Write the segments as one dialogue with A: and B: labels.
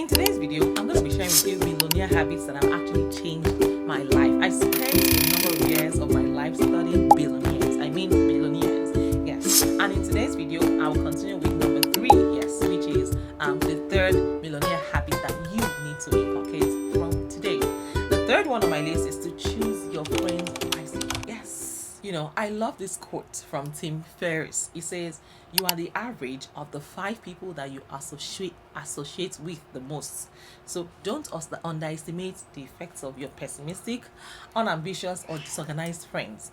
A: In today's video, I'm going to be sharing with you millionaire habits that have actually changed my life. I spent a number of years of my life studying billionaires. I mean billionaires. Yes. And in today's video, I will continue with number 3, yes, which is the third millionaire habit that you need to inculcate from today. The third one on my list is to choose your friends wisely. Yes. I love this quote from Tim Ferriss. It says, "You are the average of the 5 people that you associate with the most. So don't underestimate the effects of your pessimistic, unambitious, or disorganized friends.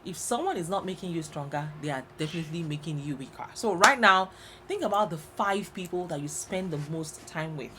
A: If someone is not making you stronger, they are definitely making you weaker." So right now, think about the 5 people that you spend the most time with.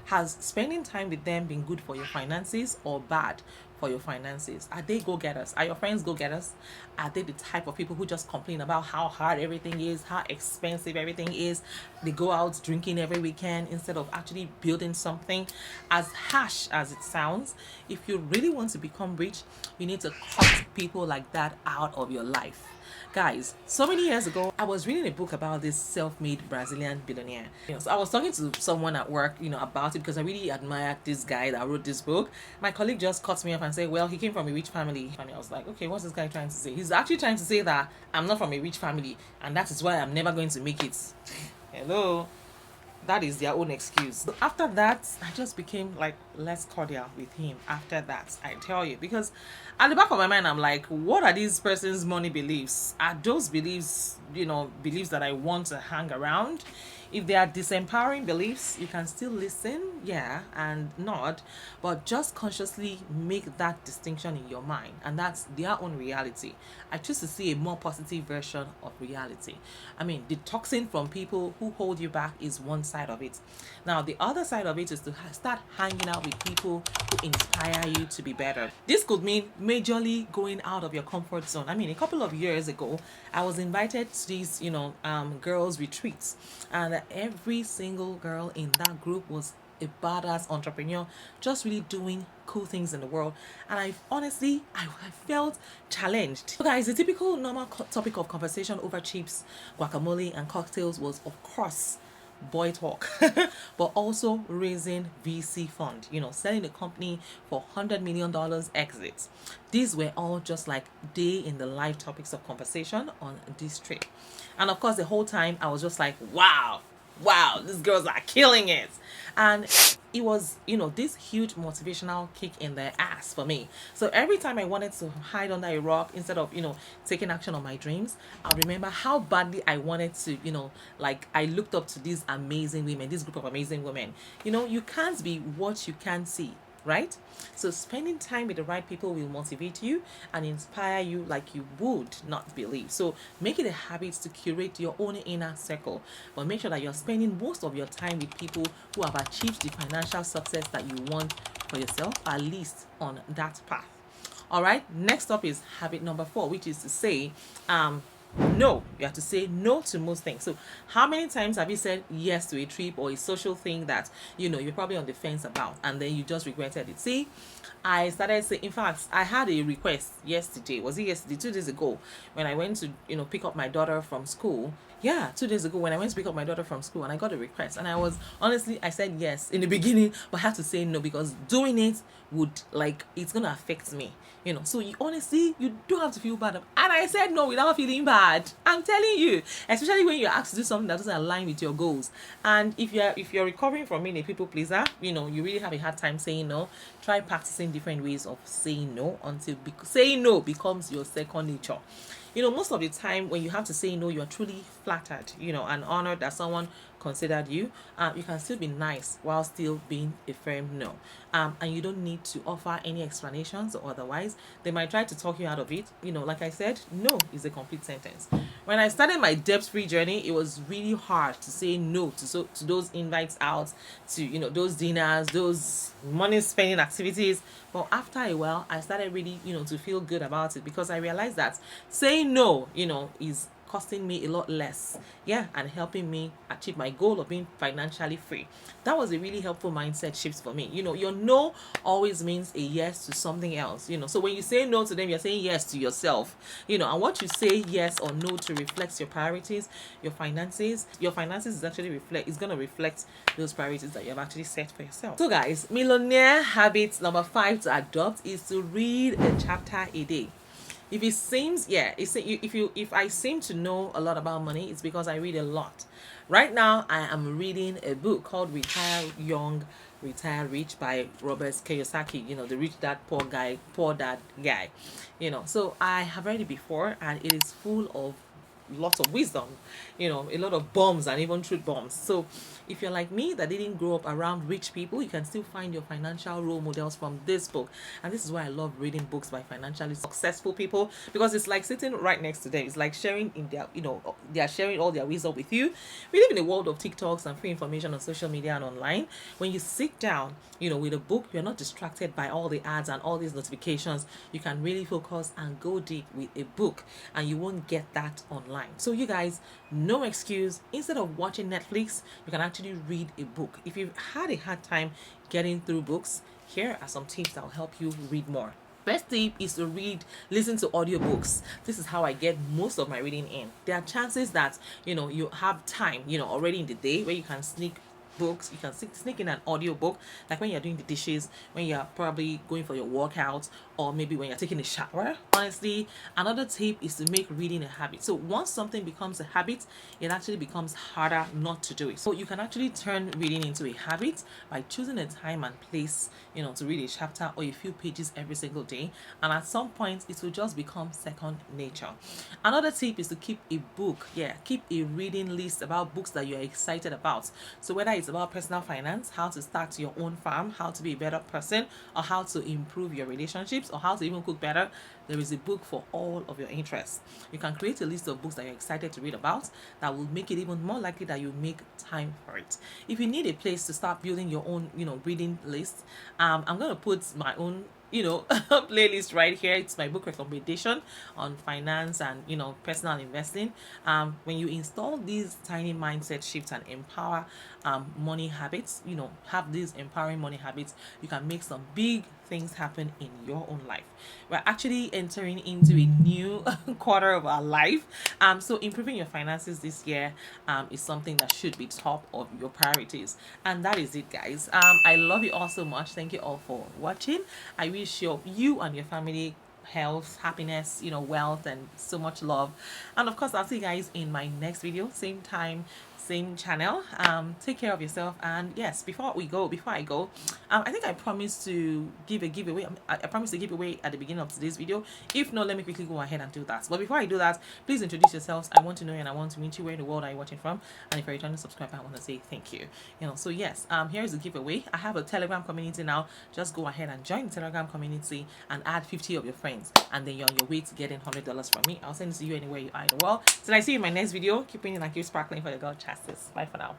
A: Has spending time with them been good for your finances or bad for your finances? Are they go-getters? Are your friends go-getters? Are they the type of people who just complain about how hard everything is, how expensive everything is? They go out drinking every weekend instead of actually building something. As harsh as it sounds, if you really want to become rich, you need to cut people like that out of your life. Guys, so many years ago, I was reading a book about this self-made Brazilian billionaire. So I was talking to someone at work, about it because I really admired this guy that wrote this book. My colleague just cut me off and said, "Well, he came from a rich family." And I was like, "Okay, what's this guy trying to say?" He's actually trying to say that I'm not from a rich family, and that is why I'm never going to make it. Hello. That is their own excuse. So after that, I just became like less cordial with him. After that, I tell you, because at the back of my mind, I'm like, what are these person's money beliefs? Are those beliefs, beliefs that I want to hang around? If they are disempowering beliefs, you can still listen, yeah, and nod, but just consciously make that distinction in your mind, and that's their own reality. I choose to see a more positive version of reality. I mean, detoxing from people who hold you back is one side of it. Now, the other side of it is to start hanging out with people who inspire you to be better. This could mean majorly going out of your comfort zone. I mean, a couple of years ago, I was invited to these, girls' retreats, and every single girl in that group was a badass entrepreneur, just really doing cool things in the world. And I felt challenged. So guys, the typical normal topic of conversation over chips, guacamole, and cocktails was, of course, boy talk, but also raising VC fund, selling the company for $100 million exits. These were all just like day in the life topics of conversation on this trip. And of course, the whole time I was just like, wow, these girls are killing it. And it was, this huge motivational kick in the ass for me. So every time I wanted to hide under a rock instead of, taking action on my dreams, I remember how badly I wanted to, I looked up to these amazing women, this group of amazing women. You can't be what you can't see, right? So spending time with the right people will motivate you and inspire you like you would not believe. So make it a habit to curate your own inner circle, but make sure that you're spending most of your time with people who have achieved the financial success that you want for yourself, at least on that path. All right, next up is habit number 4, which is to say no. You have to say no to most things. So how many times have you said yes to a trip or a social thing that you're probably on the fence about, and then you just regretted it? See, I started saying, in fact, I had a request yesterday. Was it yesterday? 2 days ago, when I went to pick up my daughter from school. Yeah, 2 days ago when I went to pick up my daughter from school, and I got a request, and I said yes in the beginning, but I had to say no because doing it would, it's gonna affect me. So you don't have to feel bad. And I said no without feeling bad. I'm telling you, especially when you're asked to do something that doesn't align with your goals. And if you're recovering from being a people pleaser, you really have a hard time saying no. Try practicing different ways of saying no until saying no becomes your second nature. Most of the time when you have to say no, you're truly flattered, and honored that someone considered you. You can still be nice while still being a firm no. And you don't need to offer any explanations or otherwise. They might try to talk you out of it. Like I said, no is a complete sentence. When I started my debt-free journey, it was really hard to say no to those invites out, to those dinners, those money spending activities. But after a while, I started really to feel good about it, because I realized that saying no is costing me a lot less, yeah, and helping me achieve my goal of being financially free. That was a really helpful mindset shift for me. Your no always means a yes to something else. So when you say no to them, you're saying yes to yourself. And what you say yes or no to reflects your priorities, your finances. Your finances is actually going to reflect those priorities that you have actually set for yourself. So guys, millionaire habit number 5 to adopt is to read a chapter a day. If it seems, yeah, if I seem to know a lot about money, it's because I read a lot. Right now, I am reading a book called Retire Young, Retire Rich by Robert Kiyosaki. The rich dad, poor dad guy. So I have read it before, and it is full of lots of wisdom, a lot of bombs and even truth bombs. So if you're like me that didn't grow up around rich people, you can still find your financial role models from this book. And this is why I love reading books by financially successful people, because it's like sitting right next to them. It's like sharing in their, they are sharing all their wisdom with you. We live in a world of TikToks and free information on social media and online. When you sit down, with a book, you're not distracted by all the ads and all these notifications. You can really focus and go deep with a book, and you won't get that online. So you guys, no excuse. Instead of watching Netflix, you can actually read a book. If you've had a hard time getting through books, here are some tips that will help you read more. First tip is to listen to audiobooks. This is how I get most of my reading in. There are chances that you have time already in the day where you can sneak books. You can sneak in an audio book, like when you're doing the dishes, when you're probably going for your workout, or maybe when you're taking a shower. Honestly, another tip is to make reading a habit. So once something becomes a habit, it actually becomes harder not to do it. So you can actually turn reading into a habit by choosing a time and place to read a chapter or a few pages every single day, and at some point it will just become second nature. Another tip is to keep a book. Keep a reading list about books that you're excited about. So whether it's about personal finance, how to start your own farm, how to be a better person, or how to improve your relationships, or how to even cook better, there is a book for all of your interests. You can create a list of books that you're excited to read about that will make it even more likely that you make time for it. If you need a place to start building your own reading list, I'm going to put my own playlist right here. It's my book recommendation on finance and personal investing. When you install these tiny mindset shifts and empower money habits, have these empowering money habits, you can make some big things happen in your own life. We're actually entering into a new quarter of our life, so improving your finances this year is something that should be top of your priorities. And that is it, guys. I love you all so much. Thank you all for watching. I wish you and your family health, happiness, wealth, and so much love. And of course, I'll see you guys in my next video, same time, same channel. Take care of yourself. And yes, before I go, I think I promised to give a giveaway. I promised to give away at the beginning of today's video. If not, let me quickly go ahead and do that. But before I do that, please introduce yourselves. I want to know you and I want to meet you. Where in the world are you watching from? And if you're a returning subscriber, I want to say thank you. So yes, here's the giveaway. I have a Telegram community now. Just go ahead and join the Telegram community and add 50 of your friends, and then you're on your way to getting $100 from me. I'll send it to you anywhere you are in the world. Till I see you in my next video, keep winning and keep sparkling for your girl Chassis. Bye for now.